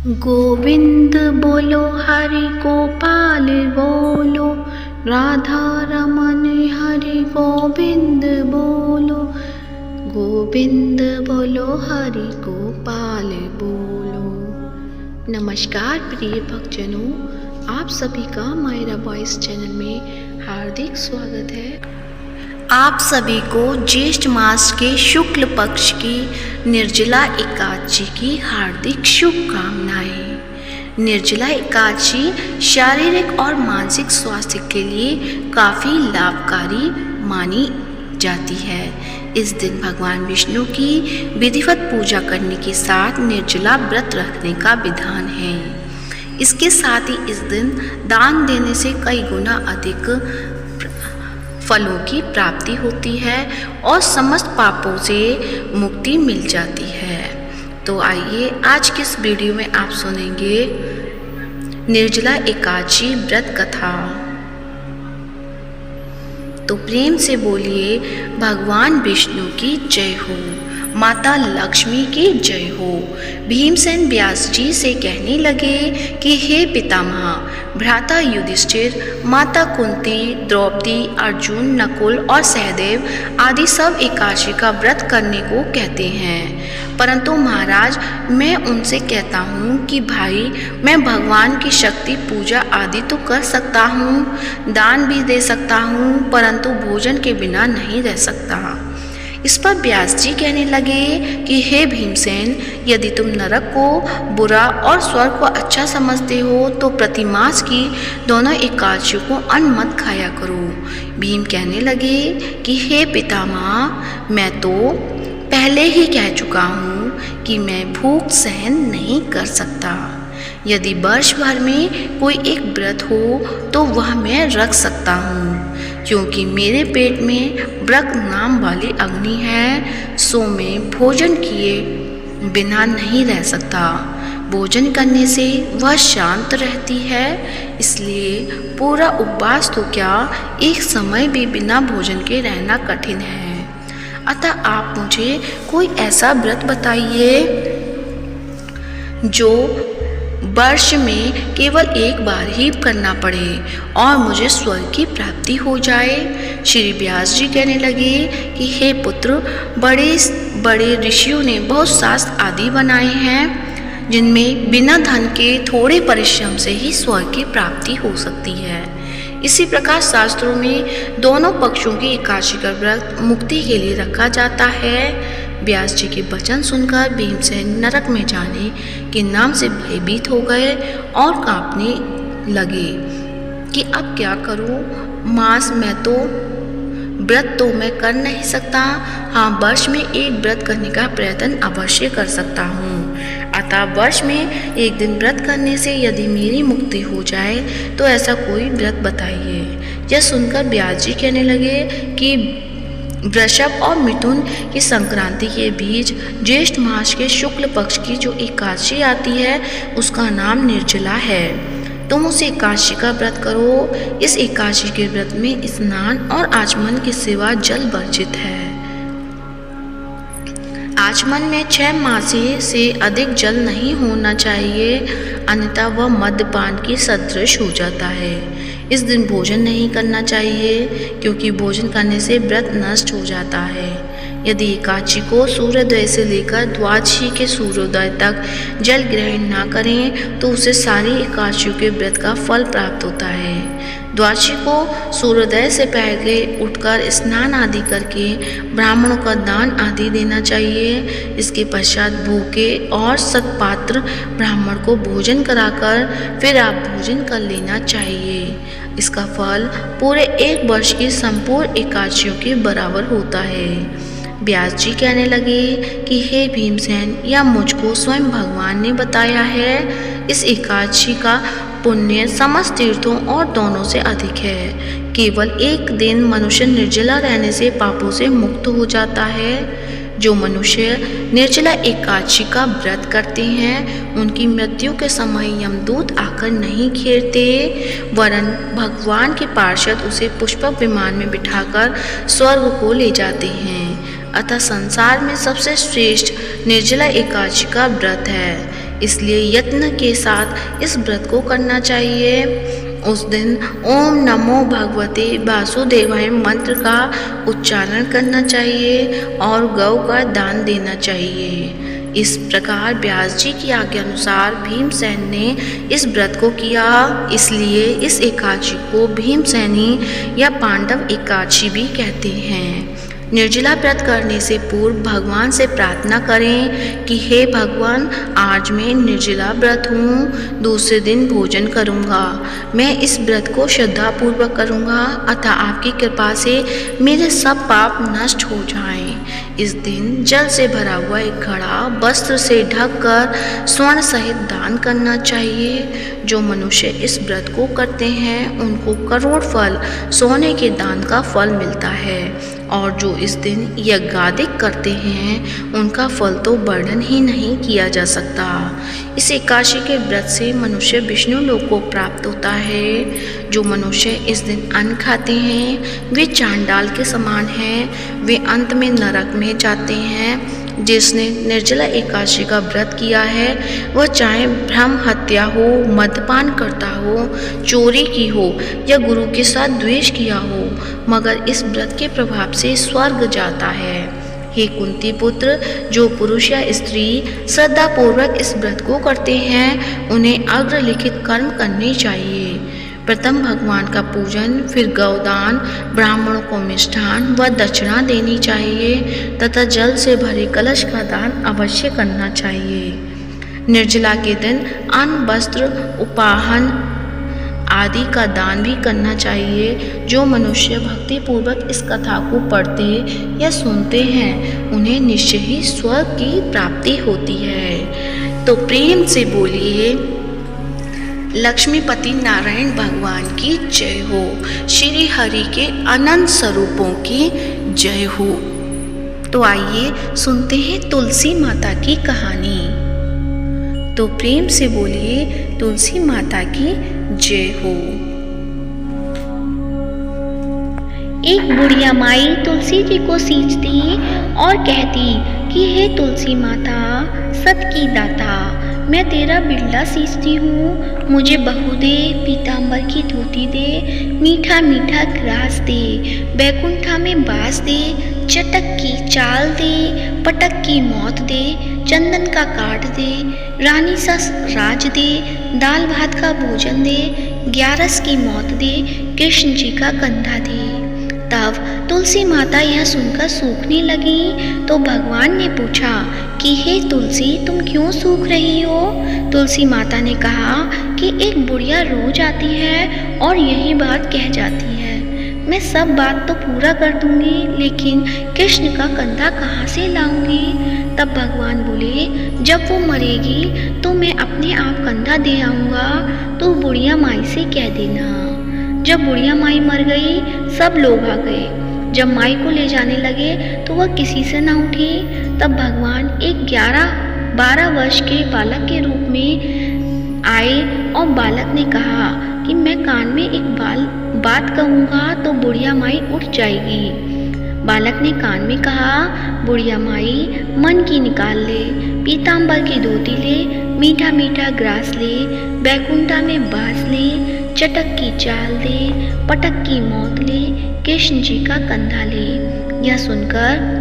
गोविंद बोलो हरि गोपाल बोलो, राधा रमन हरि गोविंद बोलो। गोविंद बोलो हरि गोपाल बोलो। नमस्कार प्रिय भक्तजनों, आप सभी का मायरा वॉइस चैनल में हार्दिक स्वागत है। आप सभी को ज्येष्ठ मास के शुक्ल पक्ष की निर्जला एकादशी की हार्दिक शुभकामनाएं। निर्जला एकादशी शारीरिक और मानसिक स्वास्थ्य के लिए काफ़ी लाभकारी मानी जाती है। इस दिन भगवान विष्णु की विधिवत पूजा करने के साथ निर्जला व्रत रखने का विधान है। इसके साथ ही इस दिन दान देने से कई गुना अधिक फलों की प्राप्ति होती है और समस्त पापों से मुक्ति मिल जाती है। तो आइए आज की इस वीडियो में आप सुनेंगे निर्जला एकादशी व्रत कथा। तो प्रेम से बोलिए भगवान विष्णु की जय हो, माता लक्ष्मी की जय हो। भीमसेन व्यास जी से कहने लगे कि हे पितामह, भ्राता युधिष्ठिर, माता कुंती, द्रौपदी, अर्जुन, नकुल और सहदेव आदि सब एकादशी का व्रत करने को कहते हैं, परंतु महाराज मैं उनसे कहता हूँ कि भाई मैं भगवान की शक्ति पूजा आदि तो कर सकता हूँ, दान भी दे सकता हूँ, परंतु भोजन के बिना नहीं रह सकता। इस पर व्यास जी कहने लगे कि हे भीमसेन, यदि तुम नरक को बुरा और स्वर्ग को अच्छा समझते हो तो प्रतिमास की दोनों एकादशियों को अन्न मत खाया करो। भीम कहने लगे कि हे पितामह, मैं तो पहले ही कह चुका हूँ कि मैं भूख सहन नहीं कर सकता। यदि वर्ष भर में कोई एक व्रत हो तो वह मैं रख सकता हूँ, क्योंकि मेरे पेट में व्रत नाम वाली अग्नि है, सो मैं भोजन किए बिना नहीं रह सकता। भोजन करने से वह शांत रहती है, इसलिए पूरा उपवास तो क्या एक समय भी बिना भोजन के रहना कठिन है। अतः आप मुझे कोई ऐसा व्रत बताइए जो वर्ष में केवल एक बार ही करना पड़े और मुझे स्वर्ग की प्राप्ति हो जाए। श्री व्यास जी कहने लगे कि हे पुत्र, बड़े बड़े ऋषियों ने बहुत शास्त्र आदि बनाए हैं, जिनमें बिना धन के थोड़े परिश्रम से ही स्वर्ग की प्राप्ति हो सकती है। इसी प्रकार शास्त्रों में दोनों पक्षों की एकादशी का व्रत मुक्ति के लिए रखा जाता है। व्यास जी के वचन सुनकर भीमसेन नरक में जाने के नाम से भयभीत हो गए और कांपने लगे कि अब क्या करूं, मास मैं तो व्रत तो मैं कर नहीं सकता, हाँ वर्ष में एक व्रत करने का प्रयत्न अवश्य कर सकता हूँ। अतः वर्ष में एक दिन व्रत करने से यदि मेरी मुक्ति हो जाए तो ऐसा कोई व्रत बताइए। यह सुनकर व्यास जी कहने लगे कि वृषभ और मिथुन की संक्रांति के बीच ज्येष्ठ मास के शुक्ल पक्ष की जो एकादशी आती है उसका नाम निर्जला है। तुम उस एकादशी का व्रत करो। इस एकादशी के व्रत में स्नान और आचमन के सिवा जल वर्जित है। आचमन में 6 मासे से अधिक जल नहीं होना चाहिए, अन्यथा वह मद्यपान की सदृश हो जाता है। इस दिन भोजन नहीं करना चाहिए, क्योंकि भोजन करने से व्रत नष्ट हो जाता है। यदि एकादशी को सूर्योदय से लेकर द्वादशी के सूर्योदय तक जल ग्रहण न करें तो उसे सारी एकादशियों के व्रत का फल प्राप्त होता है। द्वादशी को सूर्योदय से पहले उठकर स्नान आदि करके ब्राह्मणों का दान आदि देना चाहिए। इसके पश्चात भूखे और सत्पात्र ब्राह्मण को भोजन कराकर फिर आप भोजन कर लेना चाहिए। इसका फल पूरे एक वर्ष की संपूर्ण एकादशियों के बराबर होता है। व्यास जी कहने लगे कि हे भीमसेन, यह मुझको स्वयं भगवान ने बताया है। इस एकादशी का पुण्य समस्त तीर्थों और दोनों से अधिक है। केवल एक दिन मनुष्य निर्जला रहने से पापों से मुक्त हो जाता है। जो मनुष्य निर्जला एकादशी का व्रत करते हैं उनकी मृत्यु के समय यमदूत आकर नहीं घेरते, वरन भगवान के पार्षद उसे पुष्पक विमान में बिठाकर स्वर्ग को ले जाते हैं। अतः संसार में सबसे श्रेष्ठ निर्जला एकादशी का व्रत है। इसलिए यत्न के साथ इस व्रत को करना चाहिए। उस दिन ओम नमो भगवते वासुदेवाय मंत्र का उच्चारण करना चाहिए और गौ का दान देना चाहिए। इस प्रकार व्यास जी की आज्ञा अनुसार भीमसेन ने इस व्रत को किया। इसलिए इस एकादशी को भीमसेनी या पांडव एकादशी भी कहते हैं। निर्जला व्रत करने से पूर्व भगवान से प्रार्थना करें कि हे भगवान, आज मैं निर्जला व्रत हूँ, दूसरे दिन भोजन करूँगा। मैं इस व्रत को श्रद्धापूर्वक करूँगा, अतः आपकी कृपा से मेरे सब पाप नष्ट हो जाएं। इस दिन जल से भरा हुआ एक घड़ा वस्त्र से ढककर स्वर्ण सहित दान करना चाहिए। जो मनुष्य इस व्रत को करते हैं उनको करोड़ फल सोने के दान का फल मिलता है, और जो इस दिन यज्ञादिक करते हैं उनका फल तो वर्णन ही नहीं किया जा सकता। इस एकादशी के व्रत से मनुष्य विष्णु लोक को प्राप्त होता है। जो मनुष्य इस दिन अन्न खाते हैं वे चांडाल के समान हैं, वे अंत में नरक में जाते हैं। जिसने निर्जला एकादशी का व्रत किया है वह चाहे ब्रह्म हत्या हो, मद्यपान करता हो, चोरी की हो या गुरु के साथ द्वेष किया हो, मगर इस व्रत के प्रभाव से स्वर्ग जाता है। हे कुंती पुत्र, जो पुरुष या स्त्री श्रद्धापूर्वक इस व्रत को करते हैं उन्हें अग्रलिखित कर्म करने चाहिए। प्रथम भगवान का पूजन, फिर गौदान, ब्राह्मणों को मिष्ठान व दक्षिणा देनी चाहिए तथा जल से भरे कलश का दान अवश्य करना चाहिए। निर्जला के दिन अन्न, वस्त्र, उपाहन आदि का दान भी करना चाहिए। जो मनुष्य भक्ति पूर्वक इस कथा को पढ़ते या सुनते हैं उन्हें निश्चय ही स्वर्ग की प्राप्ति होती है। तो प्रेम से बोलिए लक्ष्मीपति नारायण भगवान की जय हो, श्री हरि के अनंत स्वरूपों की जय हो। तो आइए सुनते हैं तुलसी माता की कहानी। तो प्रेम से बोलिए तुलसी माता की जय हो। एक बुढ़िया माई तुलसी जी को सींचती और कहती कि हे तुलसी माता, सत की दाता, मैं तेरा बिरला सींचती हूँ, मुझे बहू दे, पीताम्बर की धोती दे, मीठा मीठा ग्रास दे, बैकुंठा में बास दे, चटक की चाल दे, पटक की मौत दे, चंदन का काट दे, रानी सा राज दे, दाल भात का भोजन दे, 11 की मौत दे, कृष्ण जी का कंधा दे। तब तुलसी माता यह सुनकर सूखने लगी तो भगवान ने पूछा कि हे तुलसी, तुम क्यों सूख रही हो? तुलसी माता ने कहा कि एक बुढ़िया रोज आती है और यही बात कह जाती है, मैं सब बात तो पूरा कर दूंगी, लेकिन कृष्ण का कंधा कहाँ से लाऊंगी? तब भगवान बोले, जब वो मरेगी तो मैं अपने आप कंधा दे आऊँगा, तो बुढ़िया माई से कह देना। जब बुढ़िया माई मर गई सब लोग आ गए। जब माई को ले जाने लगे तो वह किसी से ना उठी। तब भगवान एक 11-12 वर्ष के बालक के रूप में आए और बालक ने कहा कि मैं कान में एक बात कहूँगा तो बुढ़िया माई उठ जाएगी। बालक ने कान में कहा, बुढ़िया माई मन की निकाल ले, पीताम्बर की धोती ले, मीठा मीठा ग्रास ले, बैकुंठा में बास ले, चटक की चाल दे, पटक की मौत ले, कृष्ण जी का कंधा ले। यह सुनकर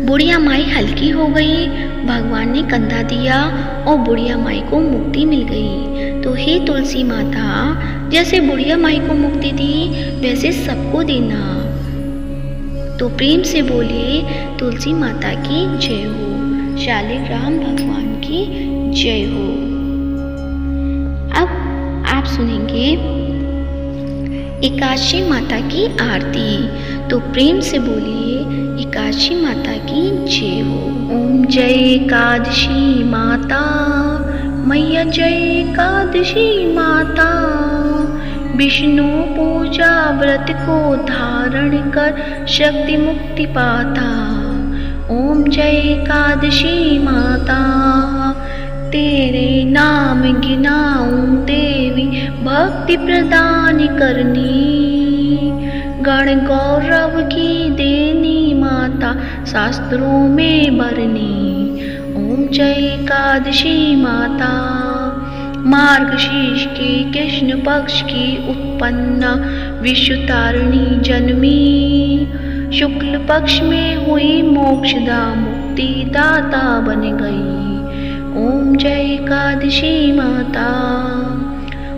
बुढ़िया माई हल्की हो गई। भगवान ने कंधा दिया और बुढ़िया माई को मुक्ति मिल गई। तो हे तुलसी माता, जैसे बुढ़िया माई को मुक्ति दी वैसे सबको देना। तो प्रेम से बोलिए तुलसी माता की जय हो, शालिग्राम भगवान की जय हो। अब आप सुनेंगे एकादशी माता की आरती। तो प्रेम से बोलिए एकादशी माता की जय हो। ओम जय एकादशी माता, मैया जय एकादशी माता, विष्णु पूजा व्रत को धारण कर शक्ति मुक्ति पाता। ओम जय एकादशी माता, तेरे नाम गिनाऊं देवी, भक्ति प्रदान करनी, गण गौरव की देनी माता, शास्त्रों में बरनी। ओम जय एकादशी माता। मार्गशीर्ष के कृष्ण पक्ष की उत्पन्ना विश्वतारिणी जन्मी। शुक्ल पक्ष में हुई मोक्षदा मुक्ति दाता बन गई। ओम जय एकादशी माता।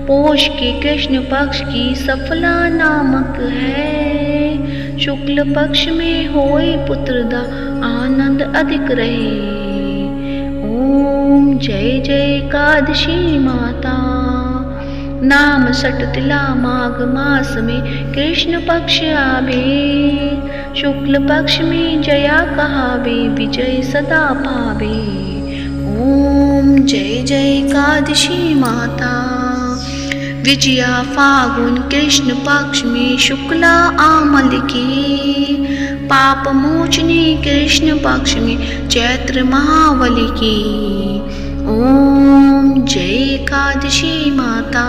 पोष के कृष्ण पक्ष की सफला नामक है। शुक्ल पक्ष में होए पुत्रदा आनंद अधिक रहे। ओम जय जय एकादशी माता। नाम सटतिला माघ मास में कृष्ण पक्ष आवे। शुक्ल पक्ष में जया कहावे विजय सदा पावे। ओम जय जय एकादशी माता। विजया फागुन कृष्ण पक्ष में शुक्ला आमल की। पाप मोचनी कृष्ण पक्ष में चैत्र महावली की। ओम जय एकादशी माता।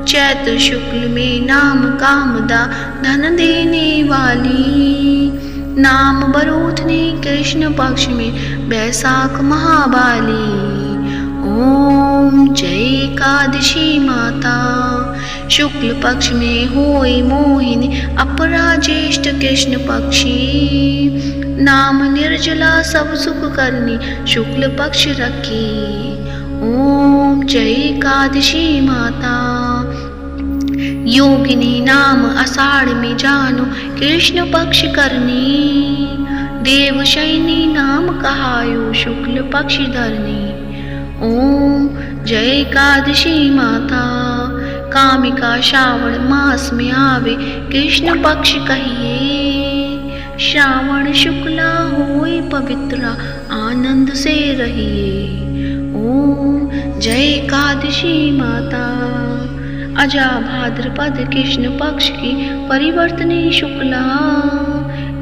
चैत्र शुक्ल में नाम कामदा धन देने वाली। नाम बरोथनी कृष्ण पक्ष में बैसाख महाबाली। ओम जय एकादशी माता। शुक्ल पक्ष में होई मोहिनी अपरा ज्येष्ठ कृष्ण पक्षी। नाम निर्जला सब सुख करनी शुक्ल पक्ष रखी। ओम जय एकादशी माता। योगिनी नाम आषाढ़ में जानो कृष्ण पक्ष करनी। देवशयनी नाम कहायो शुक्ल पक्ष धरनी। ओम जय एकादशी माता। कामिका श्रावण मास में आवे कृष्ण पक्ष कहिए। श्रावण शुक्ला होए पवित्र आनंद से रहिए। ओम जय एकादशी माता। अजा भाद्रपद कृष्ण पक्ष की परिवर्तनी शुक्ला।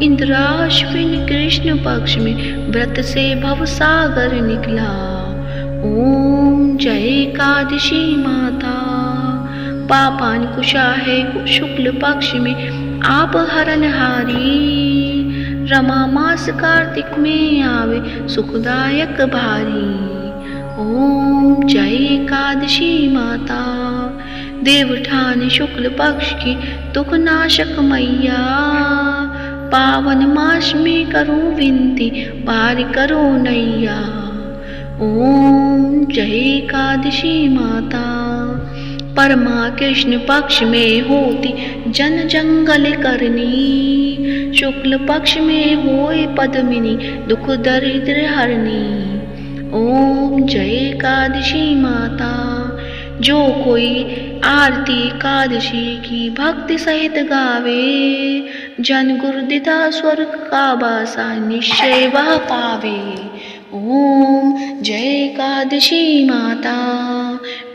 इंद्राश्विन कृष्ण पक्ष में व्रत से भवसागर निकला। ओम जय एकादशी माता। पापान कुशा है शुक्ल पक्ष में आप हरनहारी। रमा मास कार्तिक में आवे सुखदायक भारी। ओम जय एकादशी माता। देवठान शुक्ल पक्ष की दुख नाशक मैया। पावन मास में करूं विनती पार करो नैया। ओम जय एकादशी माता। परमा कृष्ण पक्ष में होती जन जंगल करनी। शुक्ल पक्ष में होए पद्मिनी दुख दरिद्र हरनी। ओम जय एकादशी माता। जो कोई आरती एकादशी की भक्ति सहित गावे। जन गुरुदिता स्वर्ग का बासा निश्चय वह पावे। ओम जय एकादशी माता।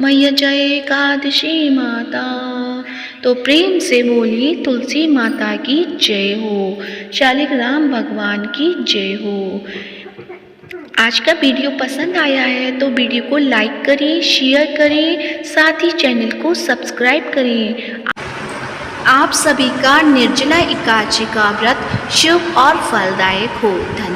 मैया जय एकादशी माता। तो प्रेम से बोलिए तुलसी माता की जय हो। शालिग्राम भगवान की जय हो। आज का वीडियो पसंद आया है तो वीडियो को लाइक करें, शेयर करें, साथ ही चैनल को सब्सक्राइब करें। आप सभी का निर्जला एकादशी का व्रत शुभ और फलदायक हो। धन्यवाद।